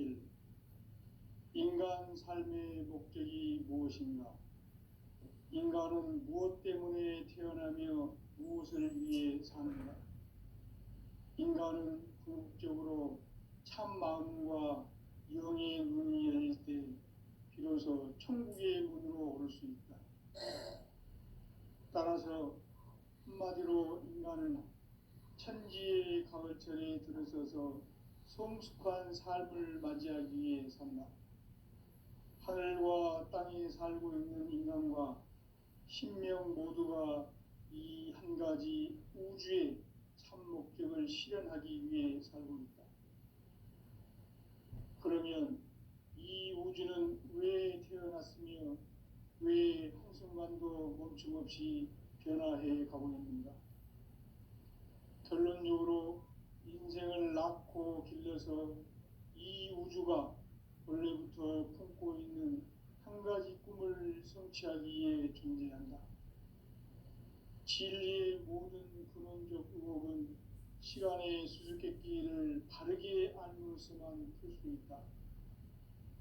길. 인간 삶의 목적이 무엇인가? 인간은 무엇 때문에 태어나며 무엇을 위해 사는가? 인간은 궁극적으로 참 마음과 영의 문이 열릴 때 비로소 천국의 문으로 올 수 있다. 따라서 한마디로 인간은 천지의 가을철에 들어서서 성숙한 삶을 맞이하기 위해 산다. 하늘과 땅에 살고 있는 인간과 신명 모두가 이 한 가지 우주의 참 목적을 실현하기 위해 살고 있다. 그러면 이 우주는 왜 태어났으며 왜 한순간도 멈춤없이 변화해 가고 있는가? 결론적으로 인생을 낳고 길러서 이 우주가 원래부터 품고 있는 한 가지 꿈을 성취하기 위해 존재한다. 진리의 모든 근원적 의혹은 시간의 수수께끼를 바르게 알므로서만 풀 수 있다.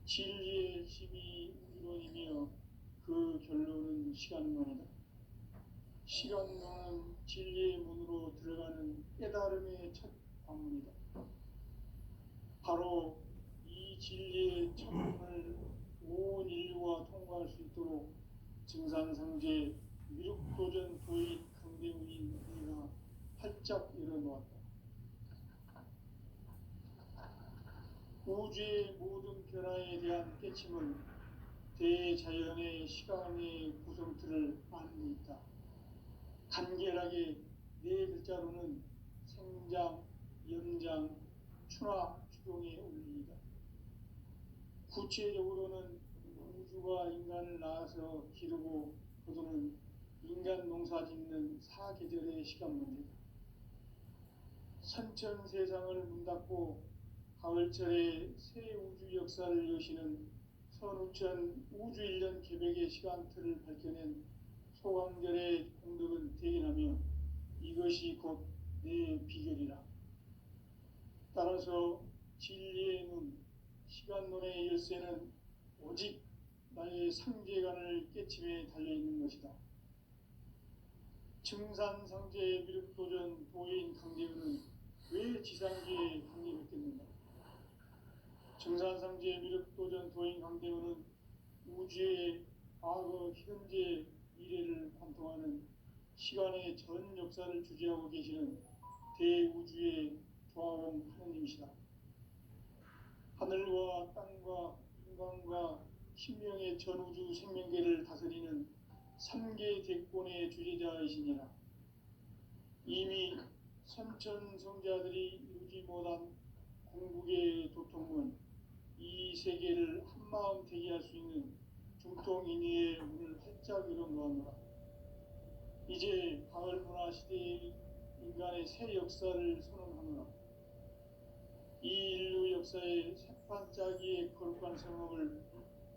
진리의 핵심이 우주론이며 그 결론은 시간론이다. 시간론은 진리의 문으로 들어가는 깨달음의 첫 방문이다. 바로 이 진리의 첫 문을 온 인류가 통과할 수 있도록 증산상제 미륵도전 도인 강대우인 우리가 활짝 열어놓았다. 우주의 모든 변화에 대한 깨침은 대자연의 시간의 구성틀을 아는 데 있다. 간결하게 네 글자로는 생장, 연장, 추나 추동의 원리이다. 구체적으로는 우주가 인간을 낳아서 기르고 거두는 인간 농사 짓는 사계절의 시간 문제다. 선천 세상을 문 닫고 가을철에 새 우주 역사를 여시는 선우천 우주 1년 계획의 시간틀을 밝혀낸 소강절의 공덕은 대견하며 이것이 곧 내 비결이라. 따라서 진리의 눈, 시간론의 열쇠는 오직 나의 상제관을 깨침에 달려있는 것이다. 증산상제의 미륵도전 도인 강대우는 왜 지상계에 강림했겠는가? 증산상제의 미륵도전 도인 강대우는 우주의 과거, 현재, 미래를 관통하는 시간의 전 역사를 주재하고 계시는 대우주의 조화원 하느님이시다. 하늘과 땅과 인간과 신명의 전우주 생명계를 다스리는 3계 대권의 주재자이시니라. 이미 선천성자들이 이루지 못한 궁극의 도통문, 이 세계를 한마음 되게 할 수 있는 중통인의의 문을 활짝 열어놓았노라. 이제 가을 문화 시대의 인간의 새 역사를 선언하노라. 이 인류 역사의 새판짜기의 거룩한 성업을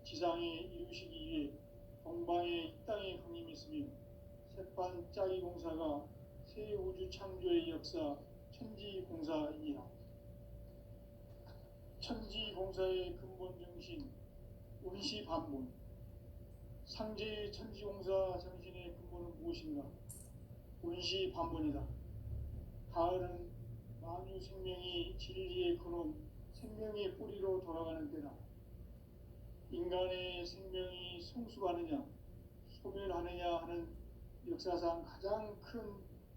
지상에 이루시기 위해 동방의 이 땅에 강림했으며 새판짜기 공사가 새 우주 창조의 역사 천지공사이니라. 천지공사의 근본 정신 운시반본. 상제의 천지공사 정신의 근본은 무엇인가? 운시반본이다. 가을은 만유 생명이 진리의 근원, 생명의 뿌리로 돌아가는 때다. 인간의 생명이 성숙하느냐, 소멸하느냐 하는 역사상 가장 큰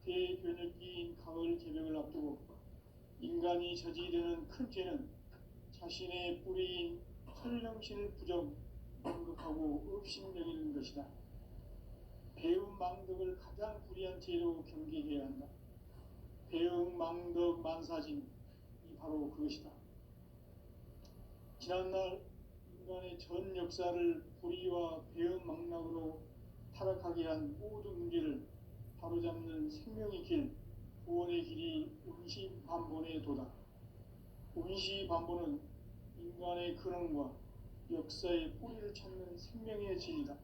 대변혁기인 가을 개벽을 앞두고 인간이 저지르는 큰 죄는 자신의 뿌리인 설령신을 부정, 망극하고 업신여기는 것이다. 배움 망덕을 가장 불의한 죄로 경계해야 한다. 배움 망덕 만사진이 바로 그것이다. 지난날 인간의 전 역사를 불의와 배움 망락으로 타락하게 한 모든 문제를 바로잡는 생명의 길, 구원의 길이 운시반본의 도다. 운시반본은 인간의 근원과 역사의 뿌리를 찾는 생명의 진리다.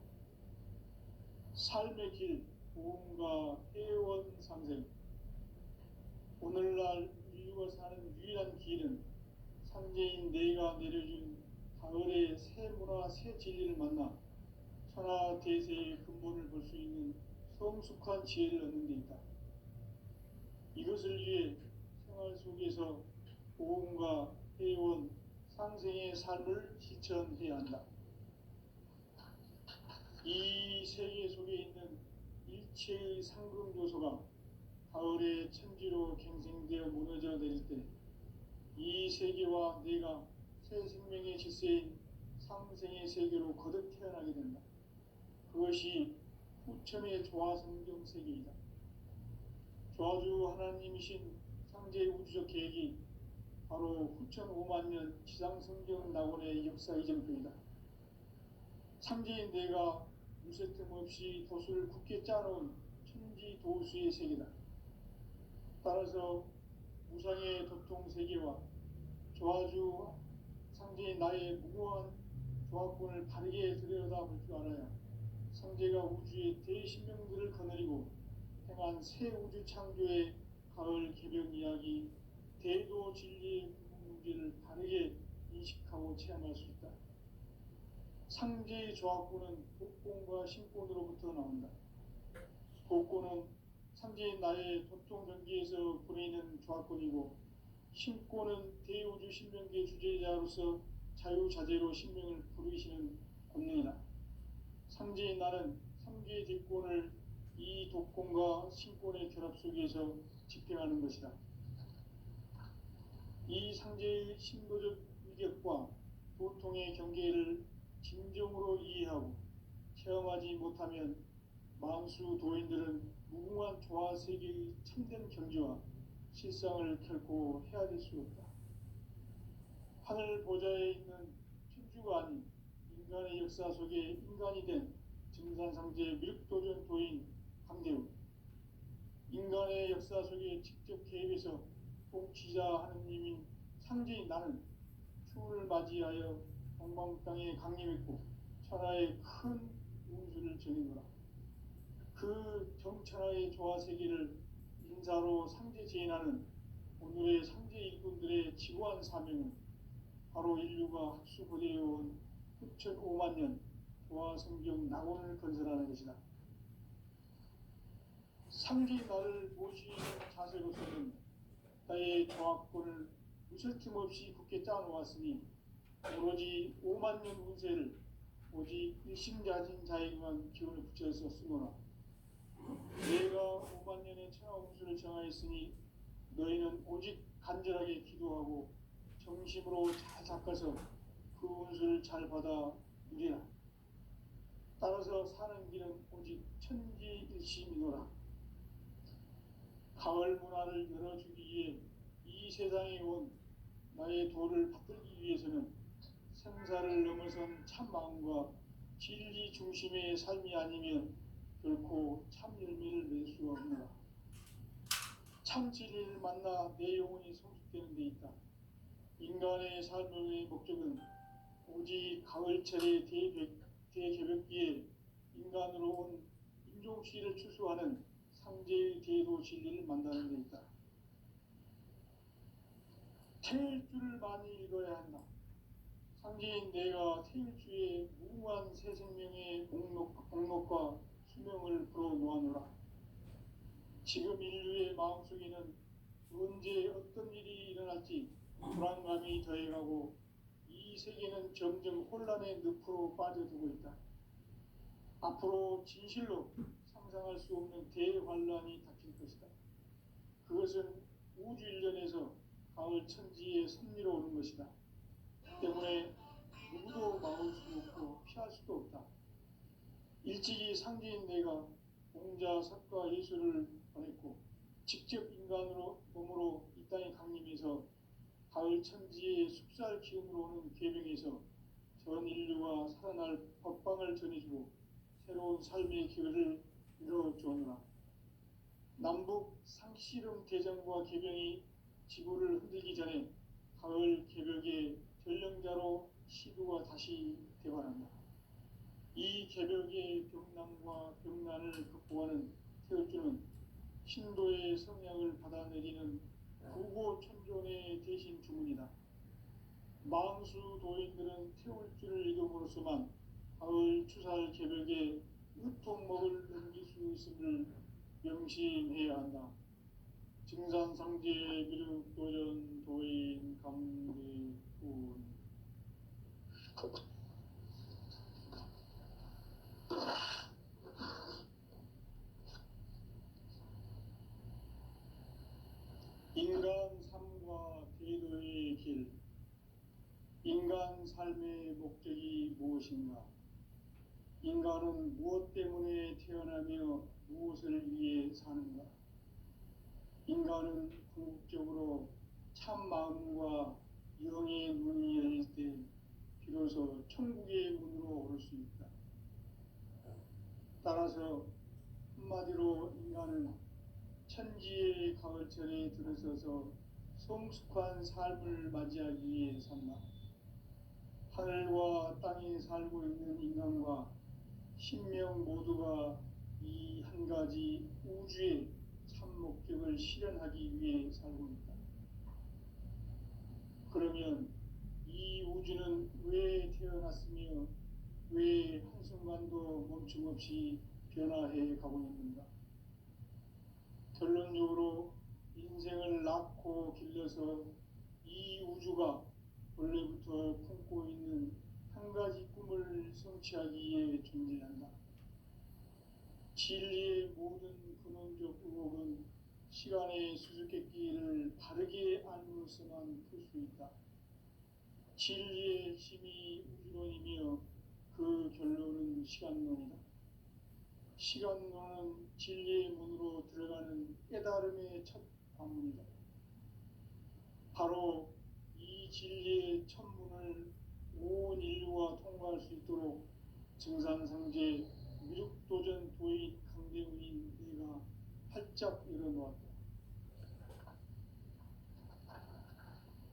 삶의 길, 보험과 애원상생. 오늘날 인류가 사는 유일한 길은 상제인 내가 내려준 가을의 새 문화 새 진리를 만나 천하 대세의 근본을 볼 수 있는 성숙한 지혜를 얻는 데 있다. 이것을 위해 생활 속에서 보험과 회원, 상생의 삶을 실천해야 한다. 이 세계 속에 있는 일체의 상금 요소가 가을의 천지로 갱생되어 무너져 내릴 때 이 세계와 내가 새 생명의 질서인 상생의 세계로 거듭 태어나게 된다. 그것이 후천의 조화성경 세계이다. 조화주 하나님이신 상제의 우주적 계획이 바로 후천 5만 년 지상성경 낙원의 역사 이정표이다. 상제인 내가 무쇠 틈 없이 도수를 굳게 짜놓은 천지 도수의 세계다. 따라서 무상의 도통 세계와 조화주 상제인 나의 무고한 조화권을 바르게 들여다볼 줄 알아야 상제가 우주의 대신명들을 거느리고 행한 새 우주 창조의 가을 개벽 이야기, 대도 진리의 문제를 바르게 인식하고 체험할 수 있다. 상제의 조화권은 복권과 신권으로부터 나온다. 복권은 상제인 나의 도통 전기에서 보내는 조화권이고, 신권은 대우주 신명기의 주제자로서 자유자재로 신명을 부르시는 권능이다. 상제인 나는 삼계의 대권을 이 독권과 신권의 결합 속에서 집행하는 것이다. 이 상제의 신도적 위격과 도통의 경계를 진정으로 이해하고 체험하지 못하면 만수 도인들은 무궁한 조화 세계의 참된 경지와 실상을 결코 헤아릴 수 없다. 하늘 보좌에 있는 천주가 아닌 인간의 역사 속에 인간이 된 증산상제 미륵도전 도인 강대우, 인간의 역사 속에 직접 개입해서 통치자 하느님인 상제인 나는 추운을 맞이하여 동방 땅에 강림했고 천하의 큰 운수를 전이노라. 그 정천하의 조화 세계를 인사로 상제 제인하는 오늘의 상제 일꾼들의 지구한 사명은 바로 인류가 합수고대해온 후천 5만 년 조화 성경 낙원을 건설하는 것이다. 상제의 나를 모시는 자세로서는 나의 조화권을 무쇠 틈 없이 굳게 짜놓았으니 오로지 5만 년 운세를 오직 일심자진 자에게만 기운을 붙여서 쓰노라. 내가 5만 년의 천하 운수를 정하였으니 너희는 오직 간절하게 기도하고 정심으로 잘 닦아서 그 운수를 잘 받아 누리라. 따라서 사는 길은 오직 천지일심이노라. 가을 문화를 열어주기 위해 이 세상에 온 나의 도를 받들기 위해서는 생사를 넘어선 참 마음과 진리 중심의 삶이 아니면 결코 참 열매를 낼 수 없노라. 참 진리를 만나 내 영혼이 성숙되는 데 있다. 인간의 삶의 목적은 오직 가을철의 대개벽기에 인간으로 온 인종시를 추수하는 상제의 대도 진리를 만나는 데 있다. 태일주를 많이 읽어야 한다. 상제인 내가 태일주의 무궁한 새 생명의 목록과 수명을 불어놓아노라. 지금 인류의 마음속에는 언제 어떤 일이 일어날지 불안감이 더해가고 이 세계는 점점 혼란의 늪으로 빠져들고 있다. 앞으로 진실로 상상할 수 없는 대환란이 닥칠 것이다. 그것은 우주 일련에서 가을 천지의 섭리로 오는 것이다. 때문에 누구도 막을 수 없고 피할 수도 없다. 일찍이 상제인 내가 공자, 석가, 예수를 보냈고 직접 인간으로 몸으로 이 땅에 강림해서 가을 천지의 숲살 기운으로 오는 계명에서 전 인류가 살아날 법방을 전해주고 새로운 삶의 기회를 이뤄주오노라. 남북 상씨름 대전과 개병이 지구를 흔들기 전에 가을 개벽의 전령자로 시도가 다시 대발한다. 이 개벽의 병남과 병난을 극복하는 태극주는 신도의 성향을 받아내리는 구고 천존의 대신 주문이다. 망수 도인들은 태울 줄을 이름으로서만 가을 추살 개벽에 으통먹을 넘길 수 있음을 명심해야 한다. 증산상제 미륵도전 도인 강대군. 인간 삶과 대도의 길. 인간 삶의 목적이 무엇인가? 인간은 무엇 때문에 태어나며 무엇을 위해 사는가? 인간은 궁극적으로 참 마음과 영의 문이 열릴 때 비로소 천국의 문으로 오를 수 있다. 따라서 한마디로 인간은 천지의 가을철에 들어서서 성숙한 삶을 맞이하기 위해 산다. 하늘과 땅에 살고 있는 인간과 신명 모두가 이 한 가지 우주의 참 목적을 실현하기 위해 살고 있다. 그러면 이 우주는 왜 태어났으며 왜 한순간도 멈춤 없이 변화해 가고 있는가? 결론적으로 인생을 낳고 길러서 이 우주가 원래부터 품고 있는 한 가지 꿈을 성취하기 위해 존재한다. 진리의 모든 근원적 의혹은 시간의 수수께끼를 바르게 알므로서만 풀 수 있다. 진리의 힘이 우주론이며 그 결론은 시간론이다. 시간론은 진리의 문으로 들어가는 깨달음의 첫 관문이다. 바로 이 진리의 첫 문을 온 인류가 통과할 수 있도록 증산상제 미륵도전 도인 강대훈인 내가 활짝 열어놓았다.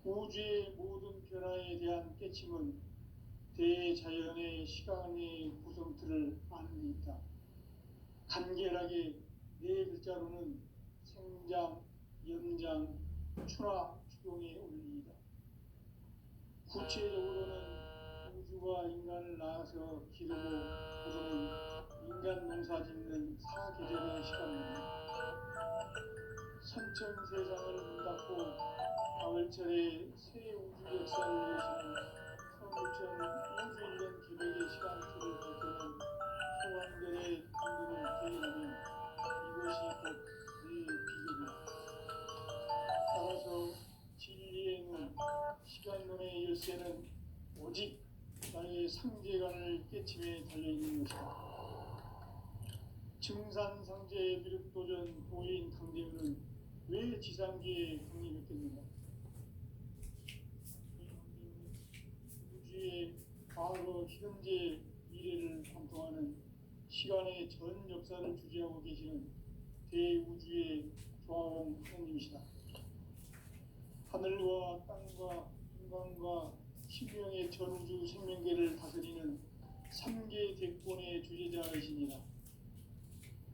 우주의 모든 변화에 대한 깨침은 대자연의 시간의 구성틀을 아는 데 있다. 간결하게 네 글자로는 생장, 연장, 추나 추동의 원리이다. 구체적으로는 우주가 인간을 낳아서 기르고 부르는 인간 농사 짓는 사계절의 시간입니다. 선천세상을 문닫고 가을철에 새 우주 역사를 여시는 성부천 우주 1년 기백의 시간틀을 밝혀낸 소환들의 감동을 기회하면 이것이 곧 내 비결이다. 따라서 진리의 눈, 시간론의 열쇠는 오직 나의 상제관을 깨침에 달려있는 것이다. 증산상제 미륵도전 도인 강대훈은 왜 지상계에 강림했겠는가? 우주의 과거, 현재, 미래를 관통하는 시간의 전 역사를 주재하고 계시는 대우주의 조화공 하나님이시다. 하늘과 땅과 인간과 신명의 전우주 생명계를 다스리는 3계 대권의 주재자이시니라.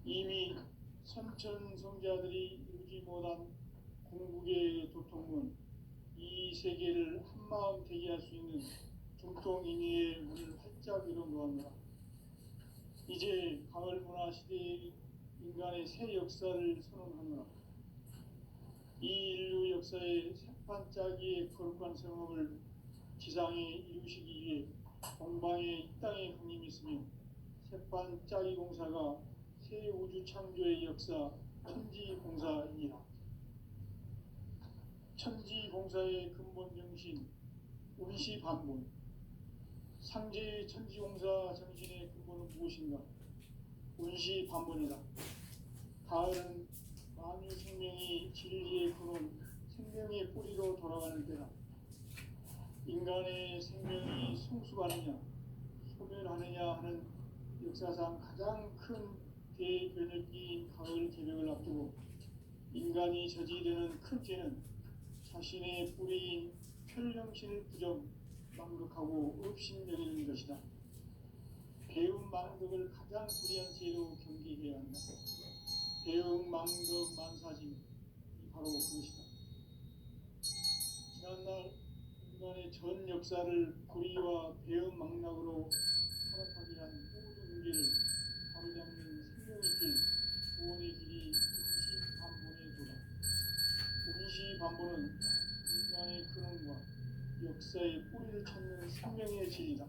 이미 선천성자들이 이루지 못한 궁극의 도통문, 이 세계를 한마음 되게 할 수 있는 중통인의의 문을 활짝 열어놓았노라. 이제 가을 문화 시대의 인간의 새 역사를 선언하노라. 이 인류 역사의 새판짜기의 거룩한 성업을 지상에 이루시기 위해 동방의 이 땅에 강림이 있으며 새판짜기 공사가 새 우주 창조의 역사 천지공사이니라. 천지공사의 근본 정신 운시반문. 상제의 천지공사 정신의 근본은 무엇인가? 운시반문이다. 가을은 만유 생명이 진리의 근원, 생명의 뿌리로 돌아가는 때다. 인간의 생명이 성숙하느냐, 소멸하느냐 하는 역사상 가장 큰 대변혁기인 가을 개벽을 앞두고 인간이 저지르는 큰 죄는 자신의 뿌리인 편령신을 부정, 망극하고 업신여기는 것이다. 배움 망덕을 가장 불의한 죄로 경계해야 한다. 배움 망덕 만사짐이 바로 그것이다. 지난날 인간의 전 역사를 불의와 배은 망락으로 타락하게 한 모든 문제를 바로잡는 생명의 길, 구원의 길이 임시반본에 도다. 임시반본은 인간의 근원과 역사의 뿌리를 찾는 생명의 진리다.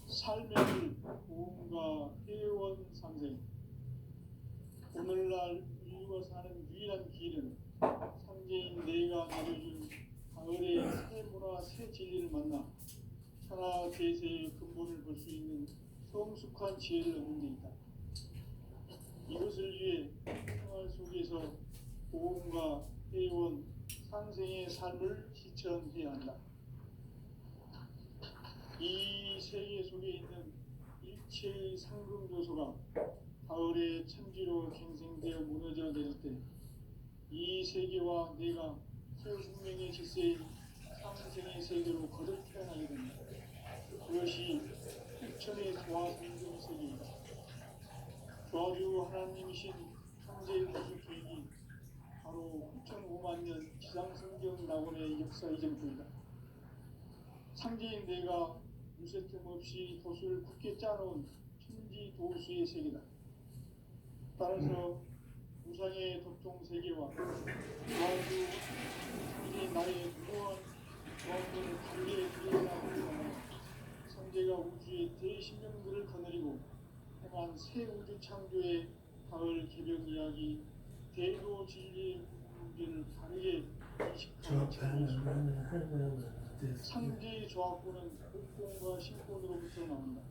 삶의 길, 보험과 회원 상생. 오늘날 인류가 사는 유일한 길은 상제인 내가 내려준 가을의 새 문화 새 진리를 만나 천하 대세의 근본을 볼 수 있는 성숙한 지혜를 얻는 데 있다. 이것을 위해 생활 속에서 보험과 회원, 상생의 삶을 실천해야 한다. 이 세계 속에 있는 일체의 상금 요소가 가을의 천지로 갱생되어 무너져 내릴 때 이 세계와 내가 새 생명의 질서인 상생의 세계로 거듭 태어나게 됩니다. 그것이 일천의 조화성경 세계이다. 조화주 하나님이신 창세 구속 계획이 바로 9,5만 년 지상성경 낙원의 역사 이전부이다. 상제인 내가 무쇠 틈 없이 도수를 굳게 짜놓은 천지 도수의 세계다. 따라서 우상의 도통 세계와 조화주 상제인 나의 무모한 조화주를 관계에 들여다보는 상제가 우주의 대신령들을 거느리고 행한 새 우주 창조의 가을 개벽 이야기, 대도 진리의 문제를 다르게 인식하는 책이다. 상제의 조합구는 복권과 신권으로부터 나온다.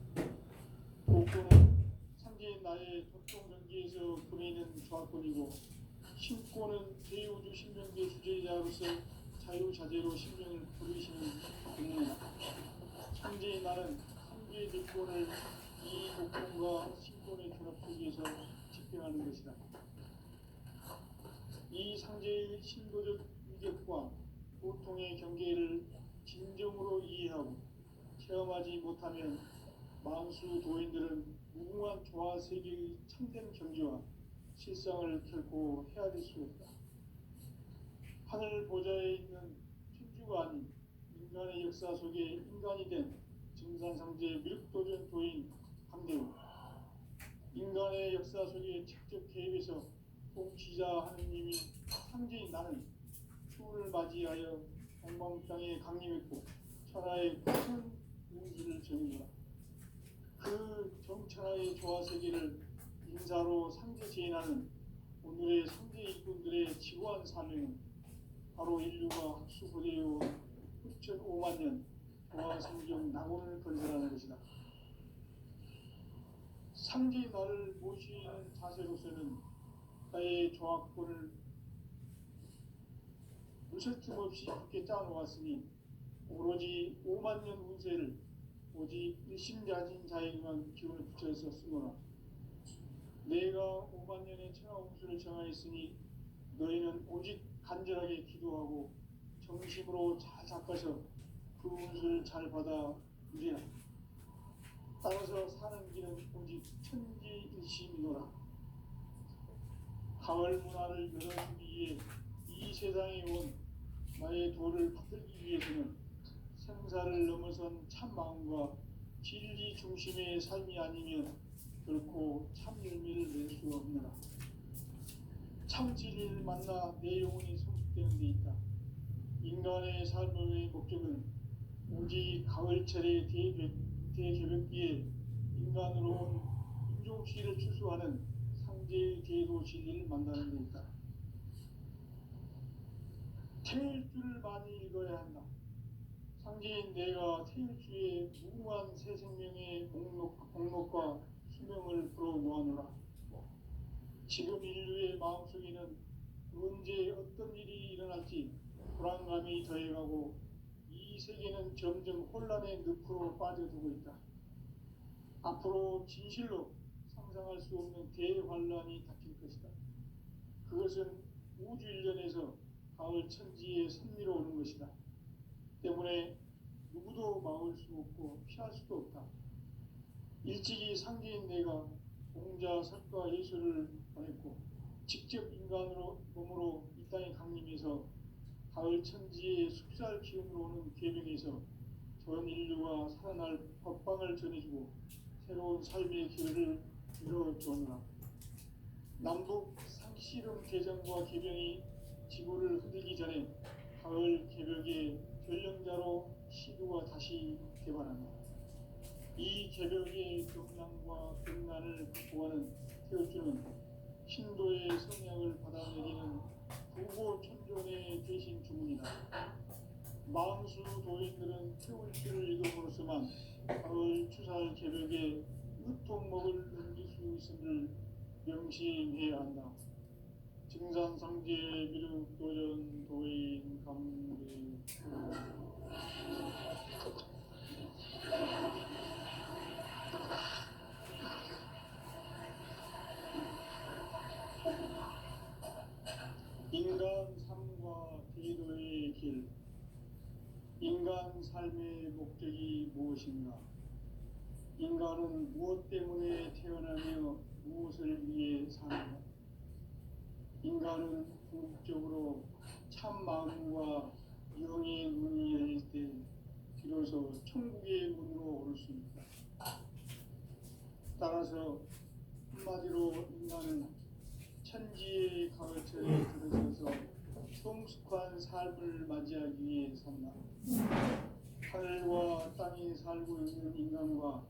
복권은 상제인 나의 도통경기에서 보내는 조합권이고, 신권은 대우주 신명계 주제자로서 자유자재로 신명을 부르시는 공문이다. 상제인 나는 상제의 대권을 이 복권과 신권의 결합 속에서 집행하는 것이다. 이 상제의 신도적 위격과 보통의 경계를 진정으로 이해하고 체험하지 못하면 만수 도인들은 무궁한 조화 세계의 참된 경지와 실상을 결코 헤아릴 수 없다. 하늘 보좌에 있는 천주가 아닌 인간의 역사 속에 인간이 된 증산상제 밀도전 도인 강대우, 인간의 역사 속에 직접 개입해서 통치자 하느님이 상제인 나는 추운을 맞이하여 동방 땅에 강림했고 천하의 큰 운수를 전인다. 그 정천하의 조화 세계를 인사로 상제 제인하는 오늘의 상제 일꾼들의 지구한 사명은 바로 인류가 학수고대해온 9,5만 년 조화 성경 낙원을 건설하는 것이다. 상제의 나를 모시는 자세로서는 나의 조합권을 무쇠틈 없이 굳게 짜놓았으니 오로지 5만 년 운세를 오직 일심가진 자에게만 기운을 붙여서 쓰노라. 내가 5만 년의 천하 운수를 정하였으니 너희는 오직 간절하게 기도하고 정심으로 잘 닦아서 그 운수를 잘 받아 누리라. 따라서 사는 길은 오직 천지일심이노라. 가을 문화를 열어주기 위해 이 세상에 온 나의 도를 받들기 위해서는 생사를 넘어선 참 마음과 진리 중심의 삶이 아니면 결코 참 열매를 낼 수 없느라. 참 진리를 만나 내 영혼이 성숙되는 데 있다. 인간의 삶의 목적은 오직 가을철의 대개벽기에 인간으로 온 인종시를 추수하는 상제의 대도 진리를 만나는 데 있다. 태일주를 많이 읽어야 한다. 상제인 내가 태일주의 무궁한 새 생명의 목록과 수명을 불어놓아노라. 지금 인류의 마음속에는 언제 어떤 일이 일어날지 불안감이 더해가고 이 세계는 점점 혼란의 늪으로 빠져들고 있다. 앞으로 진실로 상상할 수 없는 대환란이 닥칠 것이다. 그것은 우주 일련에서 가을 천지에 선미로 오는 것이다. 때문에 누구도 막을 수 없고 피할 수도 없다. 일찍이 상제인 내가 공자, 석가, 예수를 보냈고 직접 인간으로 몸으로 이 땅에 강림해서 가을 천지의 숲살 기운으로 오는 계명에서 전 인류가 살아날 법방을 전해주고 새로운 삶의 기회를 열어주었노라. 남북 상씨름 대전과 계명이 지구를 흔들기 전에 가을 개벽의 전령자로 시도가 다시 개발한다. 이 개벽의 경랑과 경난을 극복하는 태어주는 신도의 성향을 받아내리는 부고 천존의 대신 주문이다. 망수 도인들은 태울주를 이름으로서만 가을 추살 개벽의 으통목을 넘길 수 있음을 명심해야 한다. 증산상제 미륵도전 도인 강대 인간 삶과 대도의 길. 인간 삶의 목적이 무엇인가? 인간은 무엇 때문에 태어나며 무엇을 위해 사는가? 인간은 궁극적으로 참 마음과 영의 문이 열릴 때 비로소 천국의 문으로 오를 수 있다. 따라서 한마디로 인간은 천지의 가을철에 들어서서 성숙한 삶을 맞이하기 위해 산다. 하늘과 땅에 살고 있는 인간과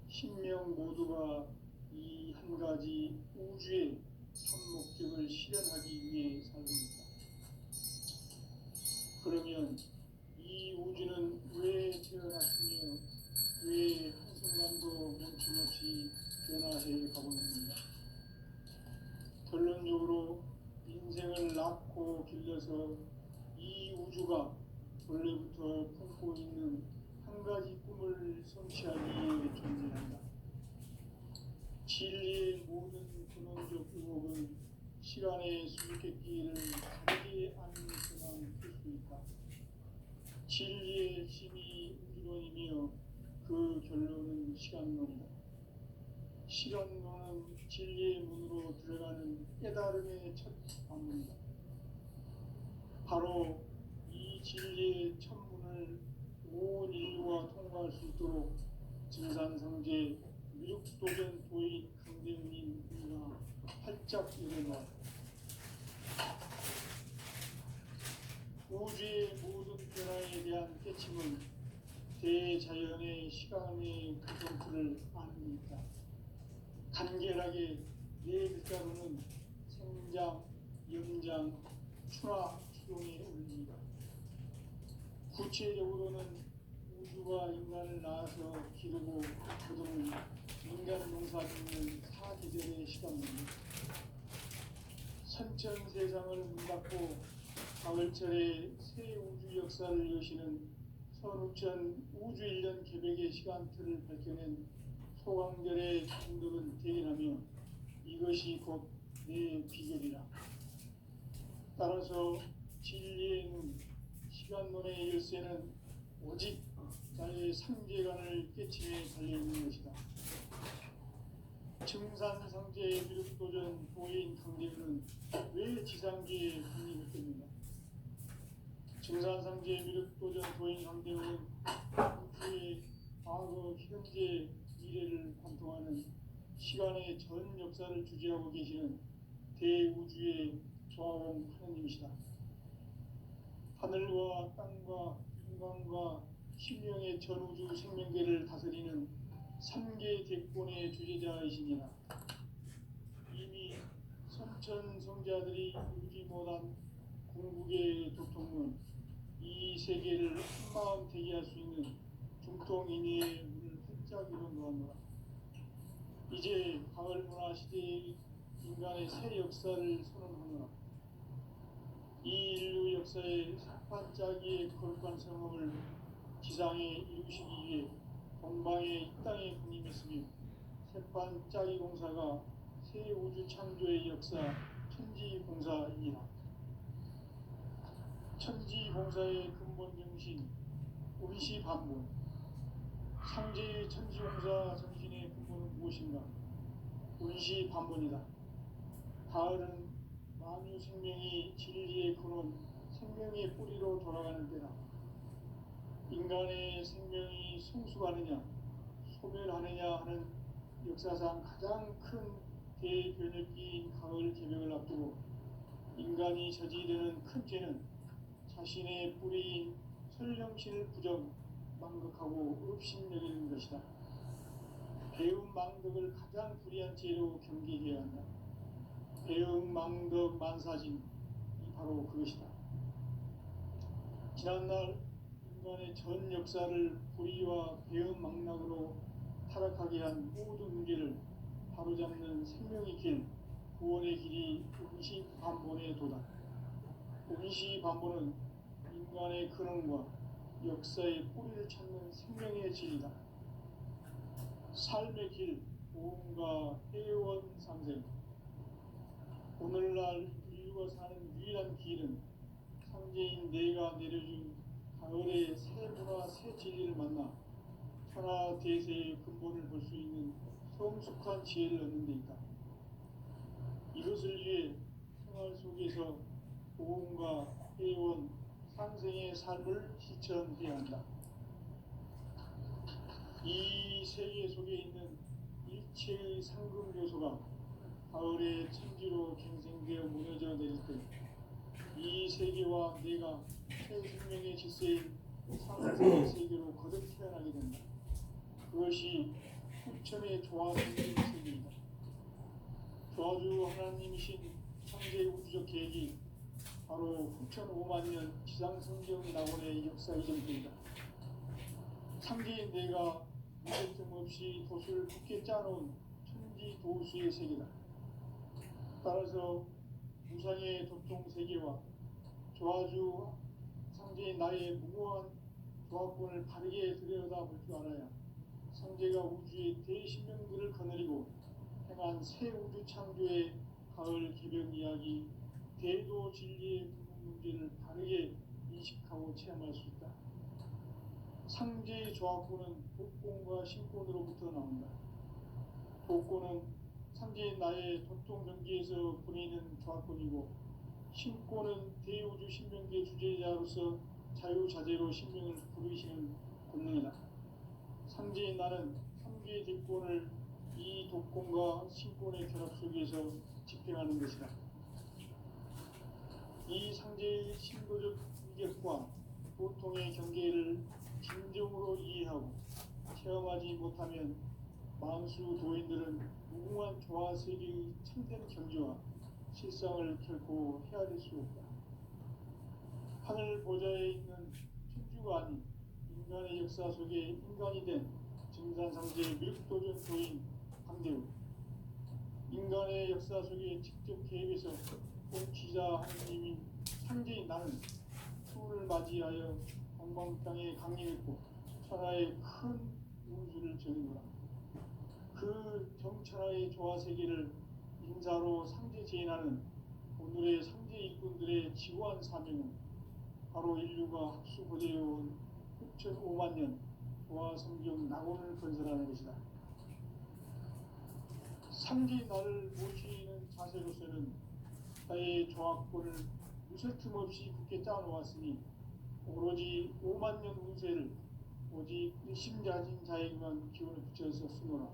신명 모두가 이 한 가지 우주의 첫 목적을 실현하기 위해 살고 있다. 그러면 이 우주는 왜 태어났으며 왜 한순간도 멈춤없이 변화해 가고 있는가? 결론적으로 인생을 낳고 길러서 이 우주가 원래부터 품고 있는 한 가지 꿈을 성취하기 위해 존재한다. 진리의 모든 근원적 의혹은 시간의 수수께끼를 가리지 않으면서만 풀 수 있다. 진리의 핵심이 우주론이며 그 결론은 시간론이다. 시간론은 진리의 문으로 들어가는 깨달음의 첫 관문이다. 바로 이 진리의 첫 문을 온 인류가 통과할 수 있도록 증산상제 미륵도전 도인 강대웅님과 활짝 열어놓았다. 우주의 모든 변화에 대한 깨침은 대자연의 시간의 구성틀을 아는 있다. 간결하게 네 글자로는 생장, 영장, 추나 추동에 올립니다. 구체적으로는 우주가 인간을 낳아서 기르고 거두는 인간 농사 짓는 사계절의 시간입니다. 선천 세상을 문 닫고 가을철에 새 우주 역사를 여시는 선우천 우주 1년 개벽의 시간틀을 밝혀낸 소강절의 충돌은 대견하며 이것이 곧 내 비결이라. 따라서 진리의 눈, 시간론의 열쇠는 오직 나의 상제관을 깨침에 달려있는 것이다. 증산상제 미륵도전 도인 강대훈은 왜 지상계에 국립했습니까? 증산상제 미륵도전 도인 강대훈은 우주의 과거, 현재, 미래를 관통하는 시간의 전 역사를 주재하고 계시는 대우주의 조화원 하느님이시다. 하늘과 땅과 인간과 신명의 전우주 생명계를 다스리는 3계 대권의 주재자이시니라. 이미 선천 성자들이 이루지 못한 궁극의 도통문, 이 세계를 한마음 되게 할 수 있는 중통인의의 문을 활짝 열어놓았노라. 이제 가을 문화 시대의 인간의 새 역사를 선언하노라. 이 인류 역사의 반짝이의 거룩한 성험을 지상에 이루시기 위해 동방의 이 땅에 군림했으며 새반짝이 공사가 새 우주 창조의 역사 천지공사이니라. 천지공사의 근본 정신 운시반문. 상제의 천지공사 정신의 근본은 무엇인가? 운시반문이다. 가을은 만유 생명이 진리의 근원 생명의 뿌리로 돌아가는 때다. 인간의 생명이 성숙하느냐 소멸하느냐 하는 역사상 가장 큰 대변혁기인 가을 개벽을 앞두고 인간이 저지르는 큰 죄는 자신의 뿌리인 설령신을 부정 망극하고 업신여기는 것이다. 배움 망덕을 가장 불의한 죄로 경계해야 한다. 배움 망덕 만사진이 바로 그것이다. 지난날 인간의 전 역사를 불의와 배움 망락으로 타락하게 한 모든 문제를 바로잡는 생명의 길, 구원의 길이 응시반본에 도다. 응시반본은 인간의 근원과 역사의 뿌리를 찾는 생명의 진리다. 삶의 길, 보험과 회원 상생. 오늘날 인류가 사는 유일한 길은 상제인 내가 내려준 가을의 새 문화 새 진리를 만나 천하 대세의 근본을 볼 수 있는 성숙한 지혜를 얻는 데 있다. 이것을 위해 생활 속에서 보험과 회원, 상생의 삶을 실천해야 한다. 이 세계 속에 있는 일체의 상급 요소가 가을의 천지로 갱생되어 무너져 내릴 때 이 세계와 내가 새 생명의 질서인 상생의 세계로 거듭 태어나게 된다. 그것이 후천의 조화생명의 세계이다. 조화주 하나님이신 창제 우주적 계획이 바로 후천 5만년 지상성경 낙원의 역사 이전입니다. 창제인 내가 무제점 없이 도수를 굳게 짜놓은 천지 도수의 세계다. 따라서 무상의 도통 세계와 조화주 상제인 나의 무고한 조합권을 바르게 들여다볼 줄 알아야 상제가 우주의 대신명들을 거느리고 행한 새 우주 창조의 가을 개벽 이야기, 대도 진리의 부분 문제를 바르게 인식하고 체험할 수 있다. 상제의 조합권은 독권과 신권으로부터 나온다. 독권은 상제인 나의 도통 경계에서 보내는 조합권이고, 신권은 대우주 신명계 주제자로서 자유자재로 신명을 부르시는 권능이다. 상제인 나는 삼계의 대권을 이 독권과 신권의 결합 속에서 집행하는 것이다. 이 상제의 신도적 위격과 보통의 경계를 진정으로 이해하고 체험하지 못하면 만수 도인들은 무궁한 조화세계의 참된 경지와 실상을 결코 헤아릴 수 없다. 하늘 보좌에 있는 천주가 아닌 인간의 역사 속에 인간이 된 증산상제의 밀도전 도인 강대우, 인간의 역사 속에 직접 개입해서 통치자 하느님인 상제인 나는 수를 맞이하여 동방땅에 강림했고 천하의 큰 운수를 전해노라. 그 정천하의 조화세계를 인사로 상제 제인하는 오늘의 상제 일꾼들의 지구한 사명은 바로 인류가 학수고대해온 6,500년 조화성경 낙원을 건설하는 것이다. 상제 나를 모시는 자세로서는 나의 조합권을 무설틈 없이 굳게 짜놓았으니 오로지 5만년 운세를 오직 일심자진 자에게만 기운을 붙여서 쓰노라.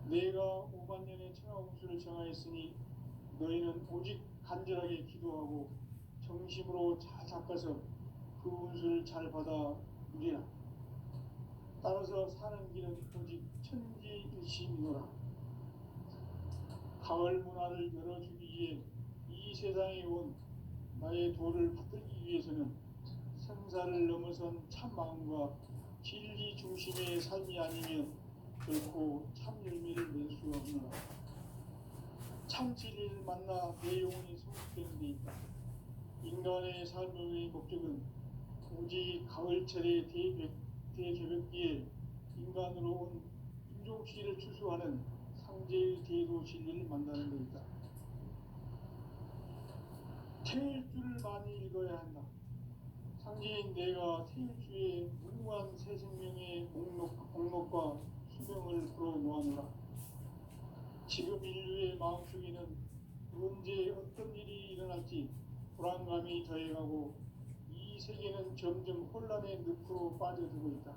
내가 5만년의 천하 운수를 정하였으니 너희는 오직 간절하게 기도하고 정심으로 잘 닦아서 그 운수를 잘 받아 누리라. 따라서 사는 길은 오직 천지일심이노라. 가을 문화를 열어주기 위해 이 세상에 온 나의 도를 받들기 위해서는 생사를 넘어선 참 마음과 진리 중심의 삶이 아니면 결코 참 열매를 낼 수 없노라. 참 진리를 만나 내 영혼이 성숙되는 데 있다. 인간의 삶의 목적은 오직 가을철의 대개벽기에 인간으로 온 인종시를 추수하는 상제의 대도 진리를 만나는 데 있다. 태일주를 많이 읽어야 한다. 상제인 내가 태일주의 무궁한 새 생명의 목록과 수명을 불어 모아노라. 지금 인류의 마음속에는 언제 어떤 일이 일어날지 불안감이 더해가고 이 세계는 점점 혼란의 늪으로 빠져들고 있다.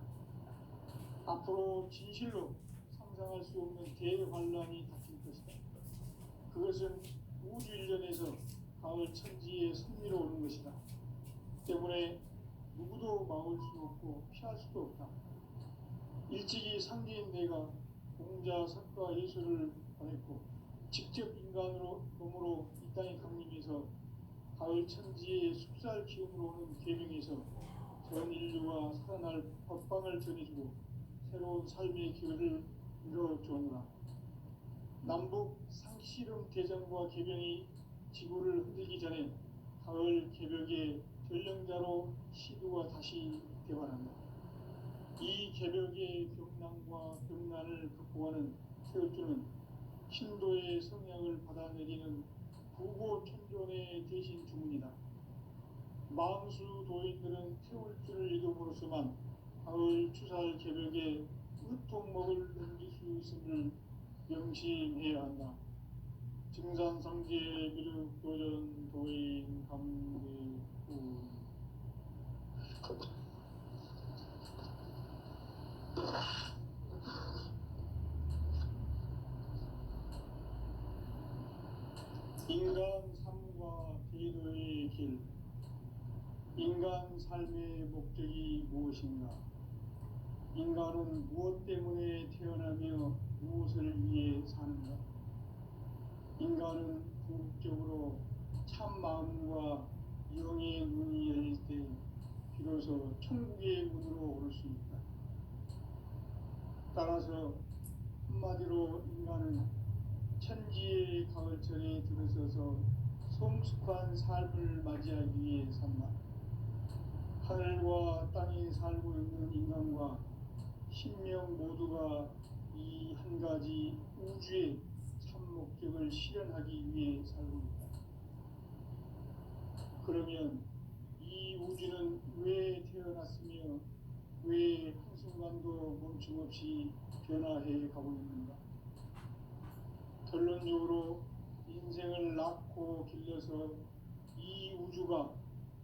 앞으로 진실로 상상할 수 없는 대환란이 닥칠 것이다. 그것은 우주 일련에서 가을 천지에 선미로 오는 것이다. 때문에 누구도 막을 수 없고 피할 수도 없다. 일찍이 상계인 내가 공자, 석가, 예수를 보냈고 직접 인간으로 몸으로 이 땅에 강림해서 가을 천지의 숲살 기운으로 오는 계명에서 전 인류가 살아날 법방을 전해주고 새로운 삶의 기회를 이뤄주었노라. 남북 상씨름 대전과 개병이 지구를 흔들기 전에 가을 개벽의 전령자로 시두가 다시 개발한다. 이 개벽의 병난과 병난을 극복하는 태울주는 신도의 성향을 받아내리는 부고천존의 대신 주문이다. 망수 도인들은 태울주를 이름으로서만 가을 추살 개벽의 으통목을 넘길 수 있음을 명심해야 한다. 증산상제 미륵 도전 도인 감대군. 인간 삶과 대도의 길. 인간 삶의 목적이 무엇인가? 인간은 무엇 때문에 태어나며 무엇을 위해 사는가? 인간은 궁극적으로 참 마음과 영의 문이 열릴 때 비로소 천국의 문으로 오를 수 있다. 따라서 한마디로 인간은 천지의 가을철에 들어서서 성숙한 삶을 맞이하기 위해 산다. 하늘과 땅에 살고 있는 인간과 신명 모두가 이 한 가지 우주의 참 목적을 실현하기 위해 살고 있다. 그러면 이 우주는 왜 태어났으며 왜 한순간도 멈춤없이 변화해 가고 있는가? 결론적으로 인생을 낳고 길러서 이 우주가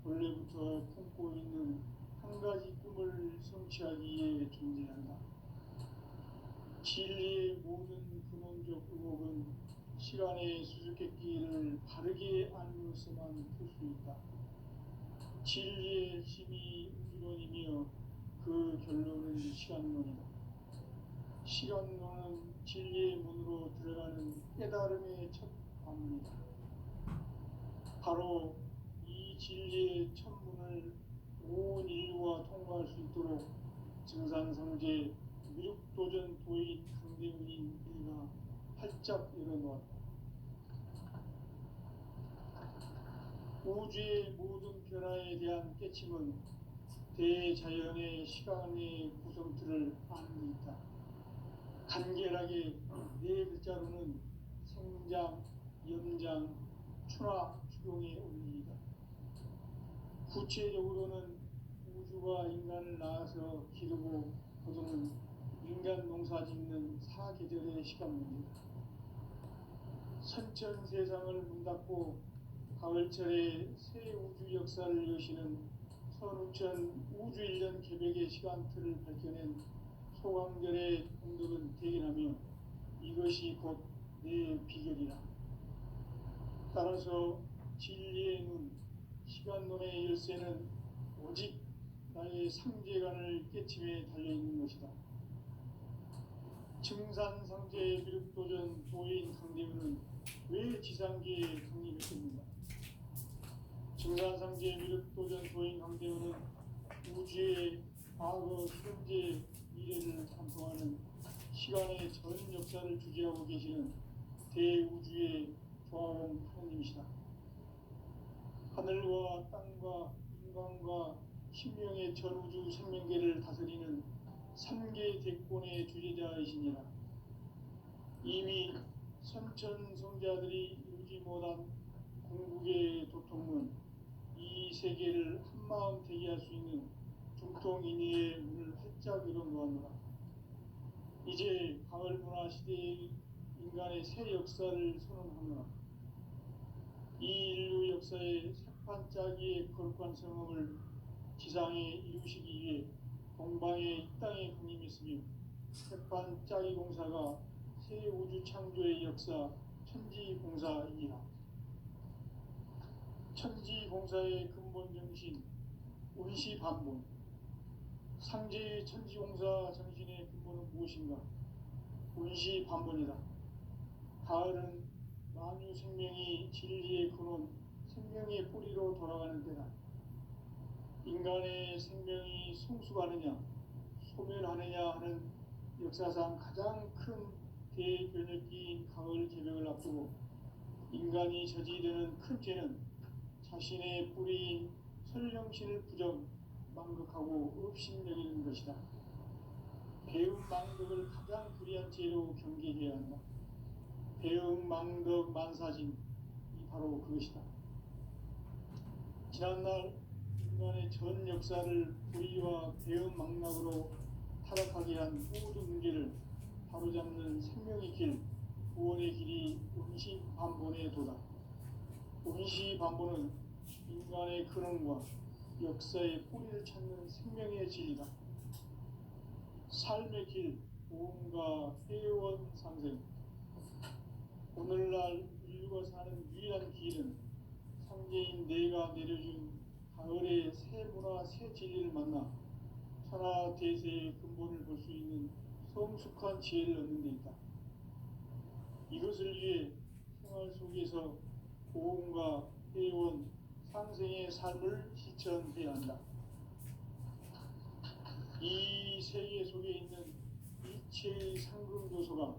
원래부터 품고 있는 한 가지 꿈을 성취하기 위해 존재한다. 진리의 모든 근원적 의혹은 시간의 수수께끼를 바르게 알면서만 풀 수 있다. 진리의 힘이 우주론이며 그 결론은 시간론이다. 시간론은 진리의 문으로 들어가는 깨달음의 첫 관문이다. 바로 이 진리의 첫 문을 온 인류가 통과할 수 있도록 증산상제 미륵도전 도인 강대훈인 이가 활짝 열어놓았다. 우주의 모든 변화에 대한 깨침은 대자연의 시간의 구성틀을 아는 데 있다. 간결하게 네 글자로는 생장, 염장, 추나 추동의 원리이다. 구체적으로는 우주가 인간을 낳아서 기르고 거두는 인간 농사 짓는 사계절의 시간 문제다. 선천 세상을 문닫고 가을철에 새 우주 역사를 여시는 선우천 우주 일년 개벽의 시간틀을 밝혀낸 소강절의 공덕은 대견하며 이것이 곧 내 비결이라. 따라서 진리의 눈, 시간론의 열쇠는 오직 나의 상제관을 깨침에 달려있는 것이다. 증산상제 미륵도전 도인 강대훈은 왜 지상계에 강림했습니까? 증산상제 미륵도전 도인 강대훈은 우주의 과거, 현재, 미래를 관통하는 시간의 전 역사를 주재하고 계시는 대우주의 조화원 하느님이시다. 하늘과 땅과 인간과 신명의 전우주 생명계를 다스리는 삼계 대권의 주제자이시니라. 이미 선천성자들이 이루지 못한 궁극의 도통문, 이 세계를 한마음 되게 할 수 있는 중통인의의 문을 활짝 열어놓았노라. 이제 가을 문화 시대의 인간의 새 역사를 선언하노라. 이 인류 역사의 세판짜기의 거룩한 성음을 지상에 이루시기 위해 동방에 이 땅에 군림했으며 세판짜기 공사가 새 우주 창조의 역사 천지공사이니라. 천지공사의 근본 정신 운시반본. 상제의 천지공사 정신의 근본은 무엇인가? 운시반본이다. 가을은 만유 생명이 진리의 근원, 생명의 뿌리로 돌아가는 때다. 인간의 생명이 성숙하느냐, 소멸하느냐 하는 역사상 가장 큰 대변혁기인 가을 개벽을 앞두고 인간이 저지르는 큰 죄는 자신의 뿌리인 설령신을 부정, 망극하고 업신여기는 것이다. 배움 망덕을 가장 불의한 죄로 경계해야 한다. 배움 망덕 만사진이 바로 그것이다. 지난날 인간의 전 역사를 불의와 배움 망락으로 타락하게 한 모든 문제를 바로잡는 생명의 길, 구원의 길이 운시반본의 도다. 운시반본은 인간의 근원과 역사의 뿌리를 찾는 생명의 진리다. 삶의 길, 보험과 회원 상생. 오늘날 인류가 사는 유일한 길은 상제인 내가 내려준 가을의 새 문화, 새 진리를 만나 천하 대세의 근본을 볼 수 있는 성숙한 지혜를 얻는 데 있다. 이것을 위해 생활 속에서 보험과 회원, 상생의 삶을 실천해야 한다. 이 세계 속에 있는 이체의 상금 요소가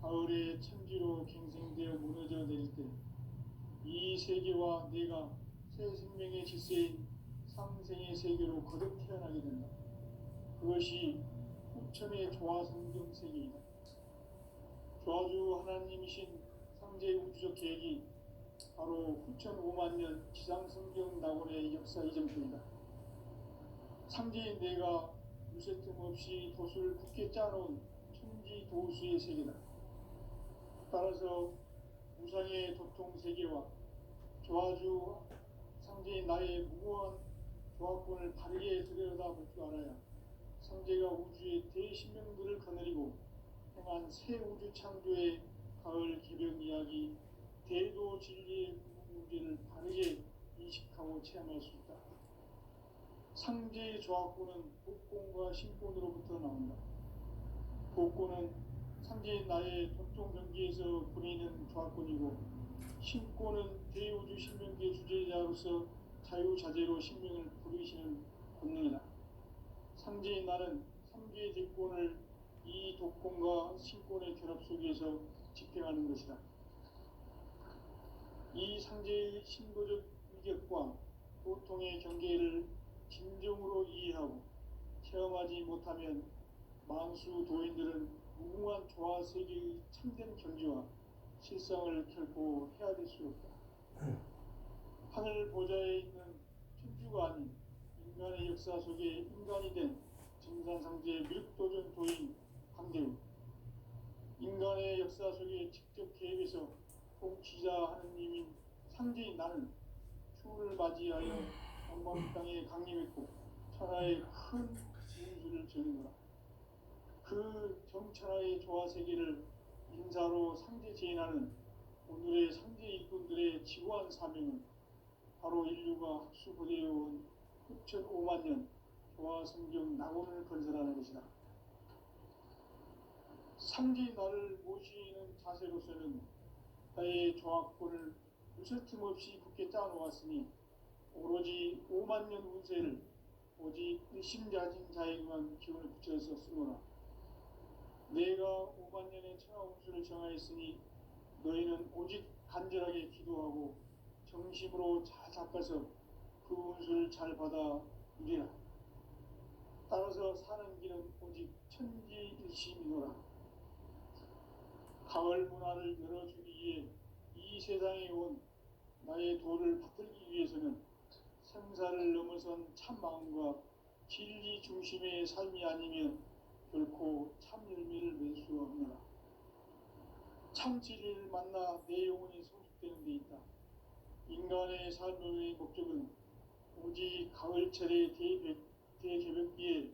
가을의 천지로 갱생되어 무너져 내릴 때 이 세계와 내가 새 생명의 질서인 상생의 세계로 거듭 태어나게 된다. 그것이 후천의 조화성경 세계이다. 조화주 하나님이신 상제의 우주적 계획이 바로 후천 5만 년 지상성경 낙원의 역사 이전부이다. 상제인 내가 유세틈 없이 도수를 굳게 짜놓은 천지 도수의 세계다. 따라서 무상의 도통 세계와 조화주 상제인 나의 무고한 조화권을 바르게 들여다볼 줄 알아야 상제가 우주의 대신명들을 거느리고 행한 새 우주 창조의 가을 개벽 이야기, 대도 진리의 문제를 바르게 인식하고 체험할 수 있다. 상제의 조화권은 복권과 신권으로부터 나온다. 복권은 상제인 나의 도통 경계에서 부리는 조화권이고, 신권은 대우주 신명계 주제자로서 자유자재로 신명을 부르시는 권능이다. 상제인 나는 삼계의 대권을 이 독권과 신권의 결합 속에서 집행하는 것이다. 이 상제의 신도적 위격과 도통의 경계를 진정으로 이해하고 체험하지 못하면 만수 도인들은 무궁한 조화 세계의 참된 경지와 실상을 결코 헤아릴 수 없다. 하늘 보좌에 있는 천주가 아닌 인간의 역사 속에 인간이 된 증산상제의 밀도전 도인 강대우, 인간의 역사 속에 직접 개입해서 통치자 하느님인 상제인 나는 추를 맞이하여 영광 땅에 강림했고 천하의 큰 운수를 전하노라. 그 정천하의 조화 세계를 인사로 상제 제인하는 오늘의 상제 일꾼들의 지구한 사명은 바로 인류가 학수부대해온 후천 5만 년 조화 성경 낙원을 건설하는 것이다. 상제인 나를 모시는 자세로서는 나의 조화권을 유설틈 없이 굳게 짜놓았으니 오로지 5만 년 운세를 오직 일심자진 자에게만 기운을 붙여서 쓰노라. 내가 5만 년의 천하 운수를 정하였으니 너희는 오직 간절하게 기도하고 정심으로 잘 닦아서 그 운수를 잘 받아 누리라. 따라서 사는 길은 오직 천지일심이노라. 가을 문화를 열어주기 위해 이 세상에 온 나의 도를 받들기 위해서는 생사를 넘어선 참 마음과 진리 중심의 삶이 아니면 결코 참 열매를 낼 수 없노라. 참 진리를 만나 내 영혼이 성숙되는 데 있다. 인간 인간의 삶의 목적은 오직 가을철의 대개벽비에